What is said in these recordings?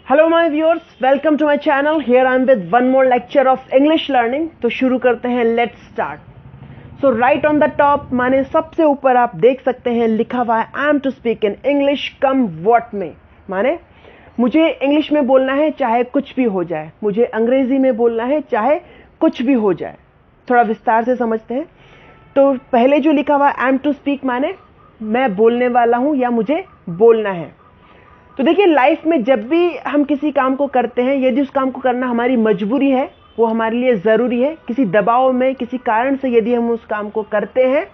Hello my viewers, welcome to my channel. Here I am with one more lecture of English learning. तो शुरू करते हैं, let's start. So right on the top माने सबसे ऊपर आप देख सकते हैं लिखा हुआ है I am to speak in English come what में। माने मुझे इंग्लिश में बोलना है चाहे कुछ भी हो जाए, मुझे अंग्रेजी में बोलना है चाहे कुछ भी हो जाए। थोड़ा विस्तार से समझते हैं। तो पहले जो लिखा हुआ है आई एम टू स्पीक माने मैं बोलने वाला हूं या मुझे बोलना है। तो देखिए, लाइफ में जब भी हम किसी काम को करते हैं, यदि उस काम को करना हमारी मजबूरी है, वो हमारे लिए ज़रूरी है, किसी दबाव में किसी कारण से यदि हम उस काम को करते हैं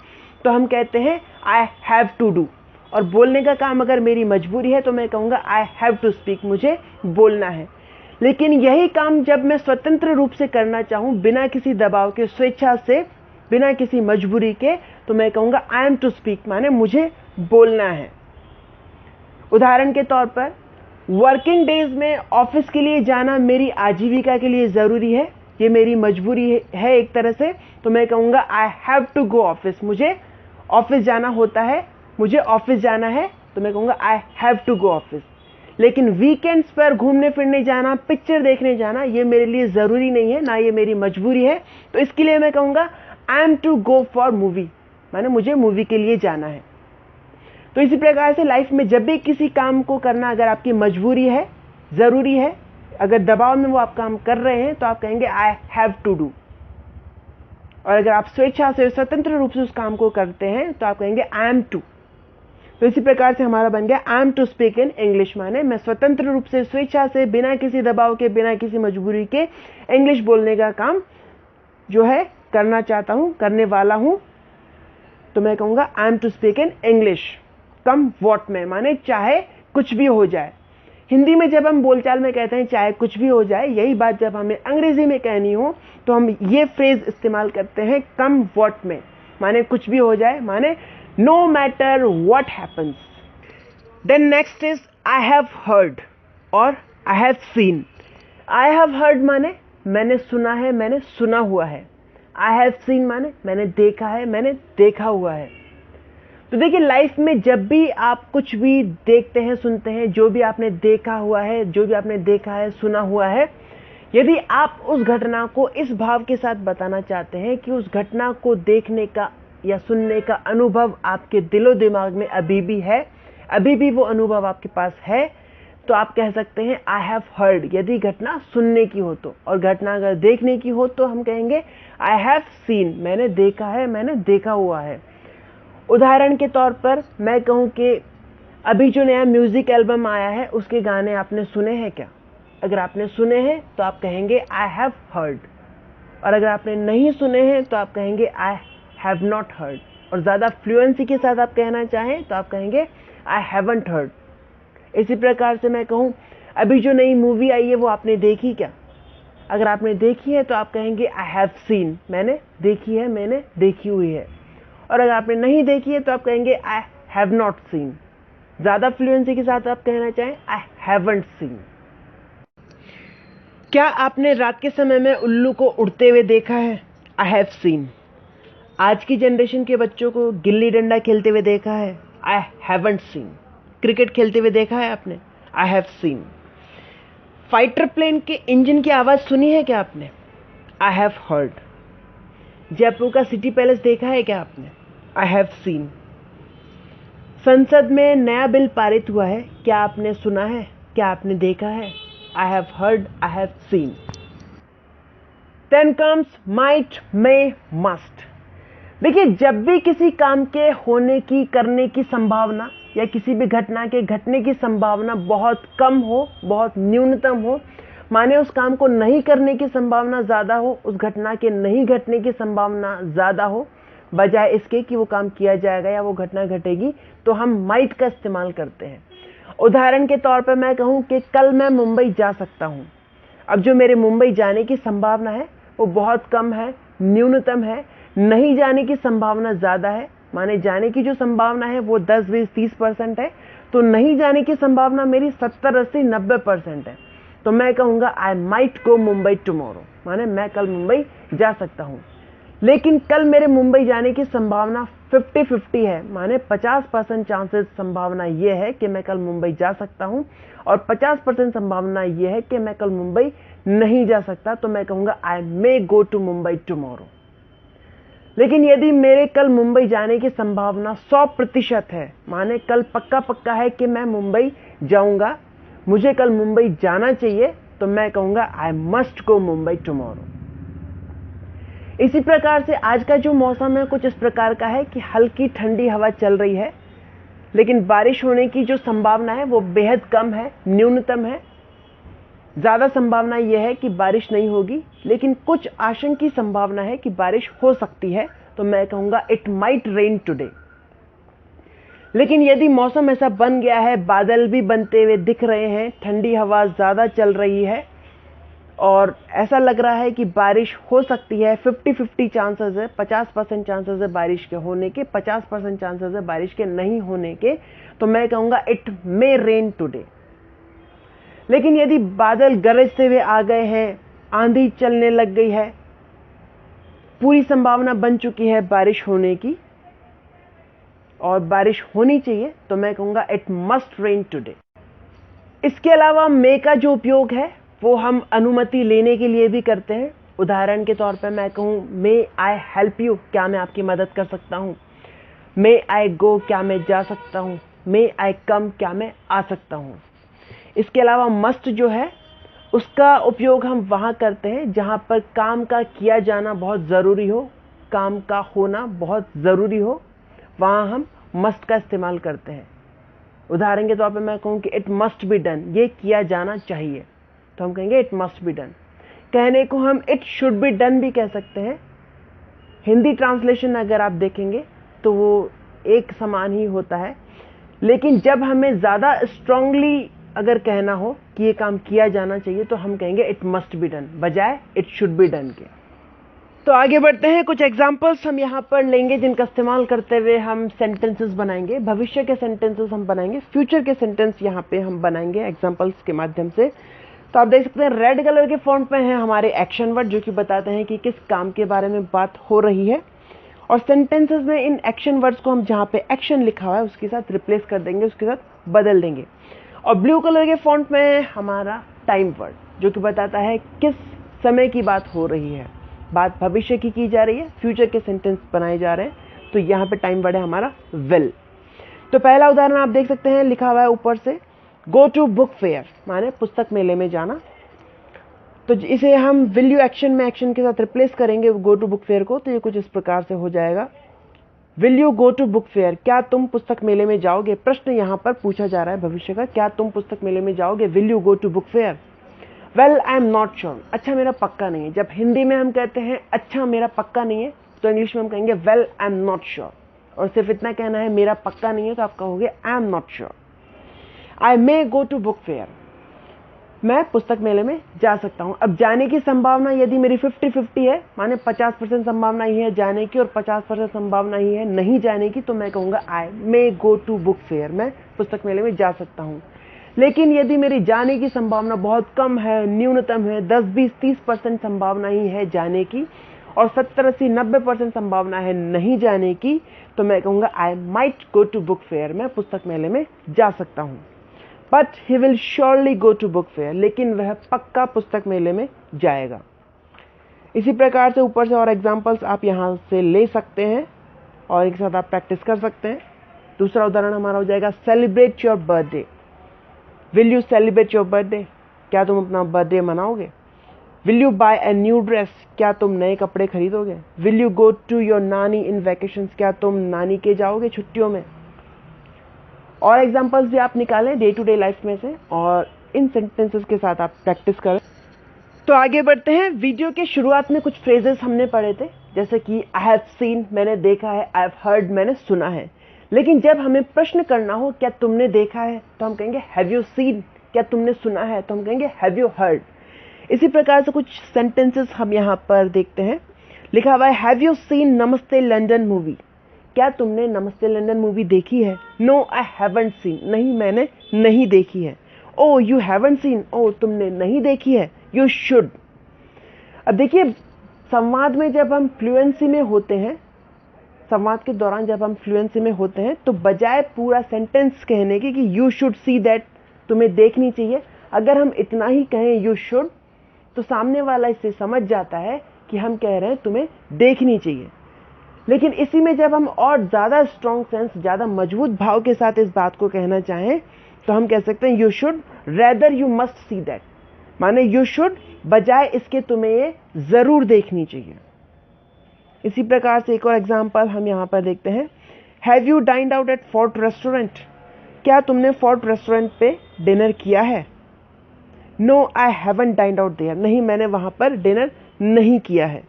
तो हम कहते हैं आई हैव टू डू। और बोलने का काम अगर मेरी मजबूरी है तो मैं कहूँगा आई हैव टू स्पीक, मुझे बोलना है। लेकिन यही काम जब मैं स्वतंत्र रूप से करना चाहूँ, बिना किसी दबाव के, स्वेच्छा से, बिना किसी मजबूरी के, तो मैं कहूँगा आई एम टू स्पीक माने मुझे बोलना है। उदाहरण के तौर पर वर्किंग डेज में ऑफिस के लिए जाना मेरी आजीविका के लिए ज़रूरी है, ये मेरी मजबूरी है एक तरह से, तो मैं कहूँगा I have to go office, मुझे ऑफिस जाना होता है, मुझे ऑफिस जाना है, तो मैं कहूँगा I have to go office. लेकिन वीकेंड्स पर घूमने फिरने जाना, पिक्चर देखने जाना, ये मेरे लिए ज़रूरी नहीं है, ना ये मेरी मजबूरी है, तो इसके लिए मैं कहूँगा I am to go for movie, माने मुझे मूवी के लिए जाना है। तो इसी प्रकार से लाइफ में जब भी किसी काम को करना अगर आपकी मजबूरी है, ज़रूरी है, अगर दबाव में वो आप काम कर रहे हैं तो आप कहेंगे आई हैव टू डू। और अगर आप स्वेच्छा से, स्वतंत्र रूप से उस काम को करते हैं तो आप कहेंगे आई एम टू। तो इसी प्रकार से हमारा बन गया I am to speak in English, माने मैं स्वतंत्र रूप से, स्वेच्छा से, बिना किसी दबाव के, बिना किसी मजबूरी के इंग्लिश बोलने का काम जो है करना चाहता हूँ, करने वाला हूँ, तो मैं कहूँगा I am to speak in English come what में, माने चाहे कुछ भी हो जाए। हिंदी में जब हम बोलचाल में कहते हैं चाहे कुछ भी हो जाए, यही बात जब हमें अंग्रेजी में कहनी हो तो हम ये फ्रेज इस्तेमाल करते हैं कम व्हाट में, माने कुछ भी हो जाए, माने no matter what happens. Then next is I have heard और I have seen. I have heard माने मैंने सुना है, मैंने सुना हुआ है। आई हैव सीन माने मैंने देखा है, मैंने देखा हुआ है। तो देखिए, लाइफ में जब भी आप कुछ भी देखते हैं, सुनते हैं, जो भी आपने देखा हुआ है, जो भी आपने देखा है, सुना हुआ है, यदि आप उस घटना को इस भाव के साथ बताना चाहते हैं कि उस घटना को देखने का या सुनने का अनुभव आपके दिलो दिमाग में अभी भी है, अभी भी वो अनुभव आपके पास है, तो आप कह सकते हैं आई हैव हर्ड, यदि घटना सुनने की हो तो। और घटना अगर देखने की हो तो हम कहेंगे आई हैव सीन, मैंने देखा है, मैंने देखा हुआ है। उदाहरण के तौर पर मैं कहूँ कि अभी जो नया म्यूजिक एल्बम आया है उसके गाने आपने सुने हैं क्या? अगर आपने सुने हैं तो आप कहेंगे आई हैव हर्ड, और अगर आपने नहीं सुने हैं तो आप कहेंगे आई हैव नॉट हर्ड। और ज़्यादा फ्लुएंसी के साथ आप कहना चाहें तो आप कहेंगे आई हैवंट हर्ड। इसी प्रकार से मैं कहूँ अभी जो नई मूवी आई है वो आपने देखी क्या? अगर आपने देखी है तो आप कहेंगे आई हैव सीन, मैंने देखी है, मैंने देखी हुई है। और अगर आपने नहीं देखी है तो आप कहेंगे आई हैव नॉट सीन। ज़्यादा फ्लुएंसी के साथ आप कहना चाहें आई हैवंट सीन। क्या आपने रात के समय में उल्लू को उड़ते हुए देखा है? I have scene. आज की जनरेशन के बच्चों को गिल्ली डंडा खेलते हुए देखा है? I haven't seen. क्रिकेट खेलते हुए देखा है आपने? I have seen. Fighter plane के इंजन की आवाज़ सुनी है क्या आपने? I have heard. जयपुर का सिटी पैलेस देखा है क्या आपने? I have scene. संसद में नया बिल पारित हुआ है, क्या आपने सुना है? क्या आपने देखा है? I have heard, I have seen. Then comes might, may, must. देखिए, जब भी किसी काम के होने की, करने की संभावना या किसी भी घटना के घटने की संभावना बहुत कम हो, बहुत न्यूनतम हो, माने उस काम को नहीं करने की संभावना ज़्यादा हो, उस घटना के नहीं घटने की संभावना ज़्यादा हो, बजाय इसके कि वो काम किया जाएगा या वो घटना घटेगी, तो हम माइट का इस्तेमाल करते हैं। उदाहरण के तौर पर मैं कहूँ कि कल मैं मुंबई जा सकता हूँ। अब जो मेरे मुंबई जाने की संभावना है वो बहुत कम है, न्यूनतम है। नहीं जाने की संभावना ज़्यादा है, माने जाने की जो संभावना है वो 10, 20, 30% है, तो नहीं जाने की संभावना मेरी 70, 80, 90% है। तो मैं कहूँगा आई माइट गो मुंबई टुमारो, माने मैं कल मुंबई जा सकता हूँ। लेकिन कल मेरे मुंबई जाने की संभावना 50-50 है, माने 50% चांसेस संभावना ये है कि मैं कल मुंबई जा सकता हूं और 50% संभावना ये है कि मैं कल मुंबई नहीं जा सकता, तो मैं कहूंगा आई may go to Mumbai tomorrow. लेकिन यदि मेरे कल मुंबई जाने की संभावना 100% है, माने कल पक्का पक्का है कि मैं मुंबई जाऊंगा, मुझे कल मुंबई जाना चाहिए, तो मैं कहूंगा I must go Mumbai tomorrow. इसी प्रकार से आज का जो मौसम है कुछ इस प्रकार का है कि हल्की ठंडी हवा चल रही है, लेकिन बारिश होने की जो संभावना है वो बेहद कम है, न्यूनतम है। ज्यादा संभावना यह है कि बारिश नहीं होगी, लेकिन कुछ आशंकी संभावना है कि बारिश हो सकती है, तो मैं कहूंगा इट माइट रेन टुडे। लेकिन यदि मौसम ऐसा बन गया है, बादल भी बनते हुए दिख रहे हैं, ठंडी हवा ज्यादा चल रही है और ऐसा लग रहा है कि बारिश हो सकती है, 50-50 चांसेस है, 50% चांसेस है बारिश के होने के, 50% चांसेस है बारिश के नहीं होने के, तो मैं कहूंगा इट मे रेन टुडे। लेकिन यदि बादल गरजते हुए आ गए हैं, आंधी चलने लग गई है, पूरी संभावना बन चुकी है बारिश होने की और बारिश होनी चाहिए, तो मैं कहूंगा इट मस्ट रेन टुडे। इसके अलावा मे का जो उपयोग है वो हम अनुमति लेने के लिए भी करते हैं। उदाहरण के तौर पर मैं कहूं मे आई हेल्प यू, क्या मैं आपकी मदद कर सकता हूं। मे आई गो, क्या मैं जा सकता हूं। मे आई कम, क्या मैं आ सकता हूं। इसके अलावा मस्ट जो है उसका उपयोग हम वहां करते हैं जहां पर काम का किया जाना बहुत ज़रूरी हो, काम का होना बहुत ज़रूरी हो, वहां हम मस्ट का इस्तेमाल करते हैं। उदाहरण के तौर पर मैं कहूं कि इट मस्ट बी डन, ये किया जाना चाहिए, तो हम कहेंगे इट मस्ट बी डन। कहने को हम इट शुड बी डन भी कह सकते हैं। हिंदी ट्रांसलेशन अगर आप देखेंगे तो वो एक समान ही होता है, लेकिन जब हमें ज़्यादा स्ट्रांगली अगर कहना हो कि ये काम किया जाना चाहिए, तो हम कहेंगे इट मस्ट बी डन बजाय इट शुड बी डन के। तो आगे बढ़ते हैं, कुछ एग्जाम्पल्स हम यहाँ पर लेंगे जिनका इस्तेमाल करते हुए हम सेंटेंसेस बनाएंगे। भविष्य के सेंटेंसेस हम बनाएंगे, फ्यूचर के सेंटेंस यहाँ पे हम बनाएंगे एग्जाम्पल्स के माध्यम से। तो आप देख सकते हैं रेड कलर के फॉन्ट में है हमारे एक्शन वर्ड, जो कि बताते हैं कि किस काम के बारे में बात हो रही है। और सेंटेंसेस में इन एक्शन वर्ड्स को हम जहाँ पे एक्शन लिखा हुआ है उसके साथ रिप्लेस कर देंगे, उसके साथ बदल देंगे। और ब्लू कलर के फॉन्ट में है हमारा टाइम वर्ड, जो कि बताता है किस समय की बात हो रही है। बात भविष्य की जा रही है, फ्यूचर के सेंटेंस बनाए जा रहे हैं, तो यहाँ पे टाइम वर्ड है हमारा विल। तो पहला उदाहरण आप देख सकते हैं, लिखा हुआ है ऊपर से गो टू बुक फेयर, माने पुस्तक मेले में जाना। तो इसे हम विल यू एक्शन में एक्शन के साथ रिप्लेस करेंगे गो टू बुक फेयर को, तो ये कुछ इस प्रकार से हो जाएगा, will you go to book fair, क्या तुम पुस्तक मेले में जाओगे। प्रश्न यहाँ पर पूछा जा रहा है भविष्य का, क्या तुम पुस्तक मेले में जाओगे, will you go to book fair. Well I am not sure, अच्छा मेरा पक्का नहीं है। जब हिंदी में हम कहते हैं अच्छा मेरा पक्का नहीं है, तो इंग्लिश में हम कहेंगे well I am not sure. और सिर्फ इतना कहना है मेरा पक्का नहीं है, तो आप कहोगे I am not sure. I may go to book fair, मैं पुस्तक मेले में जा सकता हूं। अब जाने की संभावना यदि मेरी 50-50 है, माने 50% संभावना ही है जाने की और 50% संभावना ही है नहीं जाने की, तो मैं कहूंगा आई may go to book fair, मैं पुस्तक मेले में जा सकता हूं। लेकिन यदि मेरी जाने की संभावना बहुत कम है, न्यूनतम है, 10, 20, 30% संभावना ही है जाने की और 70, 80, 90% संभावना है नहीं जाने की, तो मैं कहूंगा I might go to book fair, मैं पुस्तक मेले में जा सकता हूं। But he will surely go to book fair, लेकिन वह पक्का पुस्तक मेले में जाएगा। इसी प्रकार से ऊपर से और एग्जाम्पल्स आप यहाँ से ले सकते हैं और एक साथ आप प्रैक्टिस कर सकते हैं। दूसरा उदाहरण हमारा हो जाएगा celebrate your birthday, will you celebrate your birthday, क्या तुम अपना बर्थडे मनाओगे। Will you buy a new dress, क्या तुम नए कपड़े खरीदोगे। Will you go to your नानी इन वैकेशंस, क्या तुम नानी के जाओगे छुट्टियों में। और एग्जाम्पल्स भी आप निकालें डे टू डे लाइफ में से और इन सेंटेंसेस के साथ आप प्रैक्टिस करें। तो आगे बढ़ते हैं। वीडियो के शुरुआत में कुछ फ्रेजेस हमने पढ़े थे, जैसे कि आई हैव सीन, मैंने देखा है, आई हैव हर्ड, मैंने सुना है। लेकिन जब हमें प्रश्न करना हो क्या तुमने देखा है, तो हम कहेंगे हैव यू सीन, क्या तुमने सुना है, तो हम कहेंगे हैव यू हर्ड। इसी प्रकार से कुछ सेंटेंसेस हम यहाँ पर देखते हैं। लिखा हुआ है हैव यू सीन नमस्ते लंदन मूवी, क्या तुमने नमस्ते लंदन मूवी देखी है। नो आई हैवंट सीन, नहीं मैंने नहीं देखी है। ओ यू हैवंट सीन, ओ तुमने नहीं देखी है। You should. अब देखिए संवाद में जब हम फ्लुएंसी में होते हैं, संवाद के दौरान जब हम फ्लुएंसी में होते हैं तो बजाय पूरा सेंटेंस कहने के कि यू शुड सी दैट, तुम्हें देखनी चाहिए, अगर हम इतना ही कहें यू शुड, तो सामने वाला इससे समझ जाता है कि हम कह रहे हैं तुम्हें देखनी चाहिए। लेकिन इसी में जब हम और ज़्यादा स्ट्रॉन्ग सेंस, ज़्यादा मजबूत भाव के साथ इस बात को कहना चाहें तो हम कह सकते हैं you should rather you must see that, माने यू शुड बजाय इसके तुम्हें ये ज़रूर देखनी चाहिए। इसी प्रकार से एक और एग्जाम्पल हम यहाँ पर देखते हैं, have you dined out at Fort restaurant, क्या तुमने फोर्ट रेस्टोरेंट पे डिनर किया है? No I haven't dined out there, नहीं मैंने वहाँ पर डिनर नहीं किया है।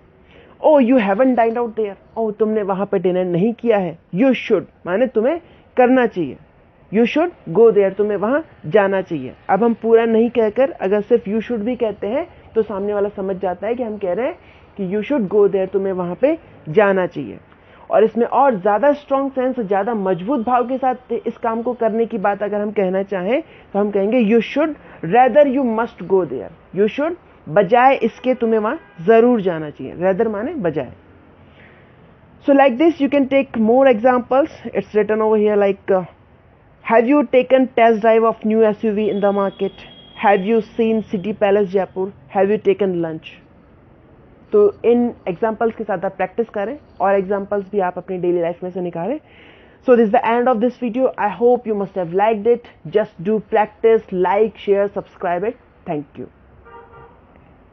Oh you haven't dined out there, oh तुमने वहाँ पर डिनर नहीं किया है। यू शुड माने तुम्हें करना चाहिए, यू शुड गो देयर, तुम्हें वहाँ जाना चाहिए। अब हम पूरा नहीं कहकर अगर सिर्फ यू शुड भी कहते हैं तो सामने वाला समझ जाता है कि हम कह रहे हैं कि यू शुड गो देयर, तुम्हें वहाँ पे जाना चाहिए। और इसमें और ज़्यादा स्ट्रॉन्ग सेंस, ज़्यादा मजबूत भाव के साथ इस काम को करने की बात अगर हम कहना चाहें तो हम कहेंगे you should rather you must go there, you should बजाय इसके तुम्हें वहाँ ज़रूर जाना चाहिए, रेदर माने बजाय। So like this you can take more examples, it's written over here like have you taken test drive of new SUV in the market, have you seen City Palace Jaipur, have you taken lunch. तो इन examples के साथ आप practice करें और examples भी आप अपनी डेली लाइफ में से निकालें। So this is the end of this video, I hope you must have liked it, just do practice, like, share, subscribe it, thank you.